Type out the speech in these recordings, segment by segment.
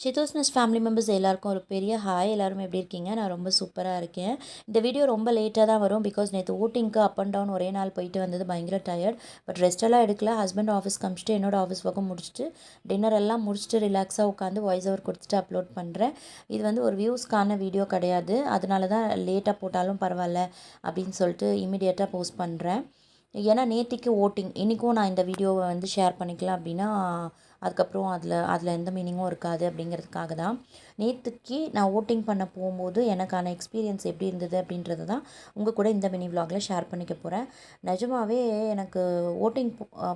சித்தோஸ்னஸ் family members எல்லாருக்கும் ஒரு பெரிய ஹாய். எல்லாரும் எப்படி இருக்கீங்க? நான் ரொம்ப சூப்பராக இருக்கேன். இந்த வீடியோ ரொம்ப லேட்டாக தான் வரும். பிகாஸ் நேற்று ஓட்டிங்க்கு அப் அண்ட் டவுன் ஒரே நாள் போயிட்டு வந்தது பயங்கர டயர்ட். பட் ரெஸ்ட்டெல்லாம் எடுக்கல. ஹஸ்பண்ட் ஆஃபீஸ் காமிச்சிட்டு என்னோட ஆஃபீஸ் ஒர்க்கும் முடிச்சுட்டு டின்னர் எல்லாம் முடிச்சுட்டு ரிலாக்ஸாக உட்காந்து வாய்ஸ் ஓவர் கொடுத்துட்டு அப்லோட் பண்ணுறேன். இது வந்து ஒரு வியூஸ்க்கான வீடியோ கிடையாது. அதனால தான் லேட்டாக போட்டாலும் பரவாயில்ல அப்படின்னு சொல்லிட்டு இமீடியட்டாக போஸ்ட் பண்ணுறேன். ஏன்னா நேத்திக்கு ஓட்டிங் இன்றைக்கும் நான் இந்த வீடியோவை வந்து ஷேர் பண்ணிக்கலாம் அப்படின்னா அதுக்கப்புறம் அதில் எந்த மீனிங்கும் இருக்காது அப்படிங்கிறதுக்காக தான். நேற்றுக்கு நான் ஓட்டிங் பண்ண போகும்போது எனக்கான எக்ஸ்பீரியன்ஸ் எப்படி இருந்தது அப்படின்றது தான் உங்கள் கூட இந்த மினி விலாகில் ஷேர் பண்ணிக்க போகிறேன். நிஜமாகவே எனக்கு ஓட்டிங்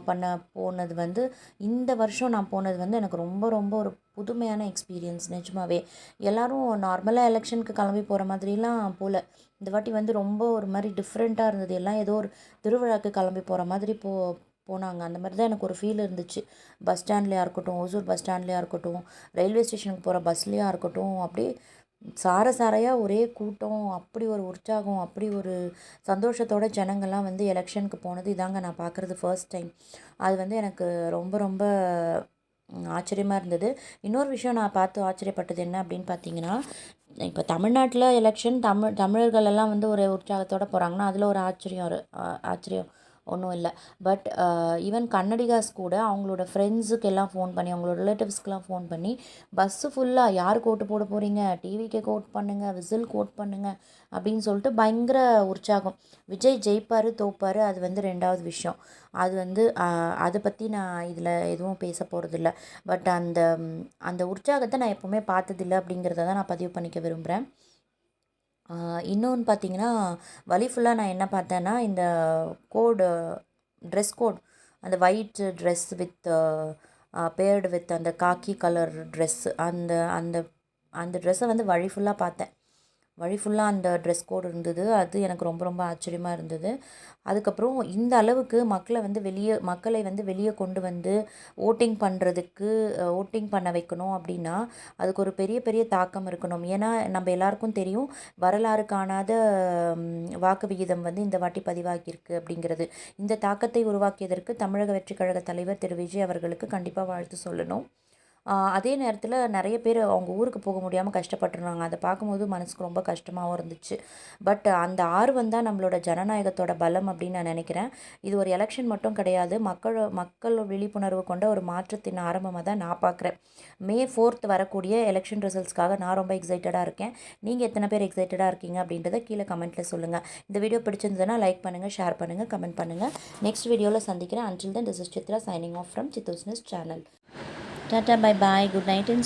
பண்ண போனது வந்து இந்த வருஷம் நான் போனது வந்து எனக்கு ரொம்ப ரொம்ப ஒரு புதுமையான எக்ஸ்பீரியன்ஸ். நிஜமாகவே எல்லோரும் நார்மலாக எலெக்ஷனுக்கு கிளம்பி போகிற மாதிரிலாம் போல். இந்த வாட்டி வந்து ரொம்ப ஒரு மாதிரி டிஃப்ரெண்ட்டாக இருந்தது. எல்லாம் ஏதோ ஒரு திருவிழாவுக்கு கிளம்பி போகிற மாதிரி போனாங்க. அந்த மாதிரி தான் எனக்கு ஒரு ஃபீல் இருந்துச்சு. பஸ் ஸ்டாண்ட்லேயா இருக்கட்டும், ஓசூர் பஸ் ஸ்டாண்ட்லேயா இருக்கட்டும், ரயில்வே ஸ்டேஷனுக்கு போகிற பஸ்லேயா இருக்கட்டும், அப்படியே சாரையாக ஒரே கூட்டம், அப்படி ஒரு உற்சாகம், அப்படி ஒரு சந்தோஷத்தோட ஜனங்கள்லாம் வந்து எலெக்ஷனுக்கு போனது இதாங்க நான் பார்க்குறது ஃபர்ஸ்ட் டைம். அது வந்து எனக்கு ரொம்ப ரொம்ப ஆச்சரியமாக இருந்தது. இன்னொரு விஷயம் நான் பார்த்து ஆச்சரியப்பட்டது என்ன அப்படின்னு பார்த்தீங்கன்னா, இப்போ தமிழ்நாட்டில் எலெக்ஷன் தமிழர்கள் எல்லாம் வந்து ஒரு உற்சாகத்தோடு போகிறாங்கன்னா அதில் ஒரு ஆச்சரியம் ஒன்றும் இல்லை. பட் ஈவன் கன்னடிகாஸ் கூட அவங்களோட ஃப்ரெண்ட்ஸுக்கு எல்லாம் ஃபோன் பண்ணி, அவங்களோட ரிலேட்டிவ்ஸ்க்கெலாம் ஃபோன் பண்ணி பஸ்ஸு ஃபுல்லாக யாருக்கு ஓட்டு போட போகிறீங்க, டிவிக்கு ஓட் பண்ணுங்கள், விசிலுக்கு ஓட் பண்ணுங்கள் அப்படின்னு சொல்லிட்டு பயங்கர உற்சாகம். விஜய் ஜெயிப்பார் தோப்பார் அது வந்து ரெண்டாவது விஷயம். அது வந்து அதை பற்றி நான் இதில் எதுவும் பேச போகிறதில்ல. பட் அந்த உற்சாகத்தை நான் எப்போவுமே பார்த்ததில்லை அப்படிங்கிறத தான் நான் பதிவு பண்ணிக்க விரும்புகிறேன். இன்னொன்று பார்த்தீங்கன்னா, வழி ஃபுல்லாக நான் என்ன பார்த்தேன்னா, இந்த ட்ரெஸ் கோட், அந்த white dress with bird with அந்த காக்கி கலர் ட்ரெஸ்ஸு, அந்த அந்த அந்த ட்ரெஸ்ஸை வந்து வழி ஃபுல்லாக பார்த்தேன். வழி ஃபுல்லாக அந்த ட்ரெஸ் கோடு இருந்தது. அது எனக்கு ரொம்ப ரொம்ப ஆச்சரியமாக இருந்தது. அதுக்கப்புறம் இந்த அளவுக்கு மக்களை வந்து வெளியே கொண்டு வந்து ஓட்டிங் பண்ண வைக்கணும் அப்படின்னா அதுக்கு ஒரு பெரிய பெரிய தாக்கம் இருக்கணும். ஏன்னா நம்ம எல்லாருக்கும் தெரியும், வரலாறு காணாத வாக்கு விகிதம் வந்து இந்த வாட்டி பதிவாகியிருக்கு அப்படிங்கிறது. இந்த தாக்கத்தை உருவாக்கியதற்கு தமிழக வெற்றிக் கழக தலைவர் திரு விஜய் அவர்களுக்கு கண்டிப்பாக வாழ்த்து சொல்லணும். அதே நேரத்தில் நிறைய பேர் அவங்க ஊருக்கு போக முடியாமல் கஷ்டப்பட்டுருந்தாங்க. அதை பார்க்கும்போது மனசுக்கு ரொம்ப கஷ்டமாகவும் இருந்துச்சு. பட் அந்த ஆர்வம் தான் நம்மளோட ஜனநாயகத்தோட பலம் அப்படின்னு நான் நினைக்கிறேன். இது ஒரு எலெக்ஷன் மட்டும் கிடையாது, மக்கள் விழிப்புணர்வு கொண்ட ஒரு மாற்றத்தின் ஆரம்பமாக தான் நான் பார்க்குறேன். May 4th வரக்கூடிய எலெக்ஷன் ரிசல்ட்ஸ்க்காக நான் ரொம்ப எக்ஸைட்டடாக இருக்கேன். நீங்கள் எத்தனை பேர் எக்ஸைட்டடாக இருக்கீங்க அப்படின்றத கீழே கமெண்ட்டில் சொல்லுங்கள். இந்த வீடியோ பிடிச்சிருந்ததுன்னா லைக் பண்ணுங்கள், ஷேர் பண்ணுங்கள், கமெண்ட் பண்ணுங்கள். நெக்ஸ்ட் வீடியோவில் சந்திக்கிறேன். Until then, this is Chitra signing off from Chitosness channel. Tata, bye bye, good night and